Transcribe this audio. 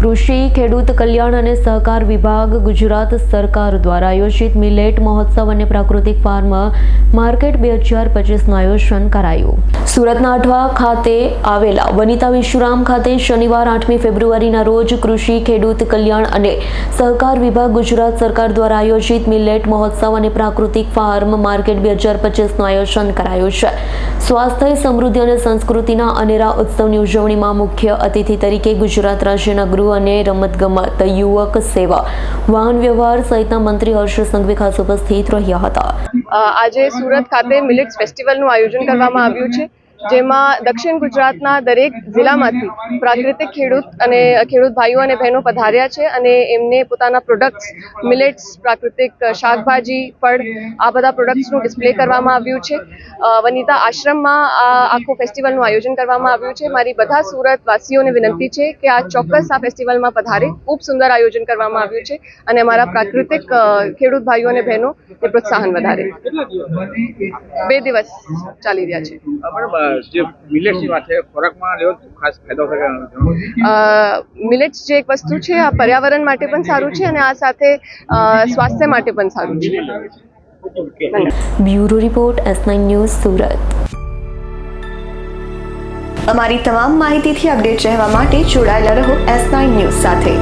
કૃષિ ખેડૂત કલ્યાણ અને સહકાર વિભાગ ગુજરાત સરકાર દ્વારા આયોજિત મિલેટ મહોત્સવ અને પ્રાકૃતિક ફાર્મ માર્કેટ 2025નું આયોજન કરાયું. સુરતના અઠવા ખાતે આવેલા વનિતા વિશ્રામ ખાતે શનિવાર 8મી ફેબ્રુઆરીના રોજ કૃષિ ખેડૂત કલ્યાણ અને સહકાર વિભાગ ગુજરાત સરકાર દ્વારા આયોજિત મિલેટ મહોત્સવ અને પ્રાકૃતિક ફાર્મ માર્કેટ 2025નું આયોજન કરાયું છે. સ્વાસ્થ્ય, સમૃદ્ધિ અને સંસ્કૃતિના અનેરા ઉત્સવની ઉજવણીમાં મુખ્ય અતિથિ તરીકે ગુજરાત રાજ્યના ગૃહ અને રમતગમત, યુવક સેવા, વાહન વ્યવહાર સહિતના મંત્રી હર્ષ સંઘવી ખાસ ઉપસ્થિત રહ્યા હતા. આજે સુરત ખાતે મિલેટ્સ ફેસ્ટિવલનું આયોજન કરવામાં આવ્યું છે, જેમાં દક્ષિણ ગુજરાતના દરેક જિલ્લામાંથી પ્રાકૃતિક ખેડૂત ભાઈઓ અને બહેનો પધાર્યા છે અને એમને પોતાના પ્રોડક્ટ્સ મિલેટ્સ, પ્રાકૃતિક શાકભાજી, ફળ આ બધા પ્રોડક્ટ્સનું ડિસ્પ્લે કરવામાં આવ્યું છે. વનિતા આશ્રમમાં આખું ફેસ્ટિવલનું આયોજન કરવામાં આવ્યું છે. મારી બધા સુરતવાસીઓને વિનંતી છે કે આ ચોક્કસ આ ફેસ્ટિવલમાં પધારે. ખૂબ સુંદર આયોજન કરવામાં આવ્યું છે અને અમારા પ્રાકૃતિક ખેડૂત ભાઈઓ અને બહેનો એ પ્રોત્સાહન વધારે. 2 દિવસ ચાલી રહ્યા છે. મિલેટ્સ જે એક વસ્તુ છે આ પર્યાવરણ માટે પણ સારું છે અને આ સાથે સ્વાસ્થ્ય માટે પણ સારું છે. Bureau report S9 news Surat. અમારી તમામ માહિતીથી અપડેટ રહેવા માટે જોડાયેલા રહો S9 ન્યૂઝ સાથે.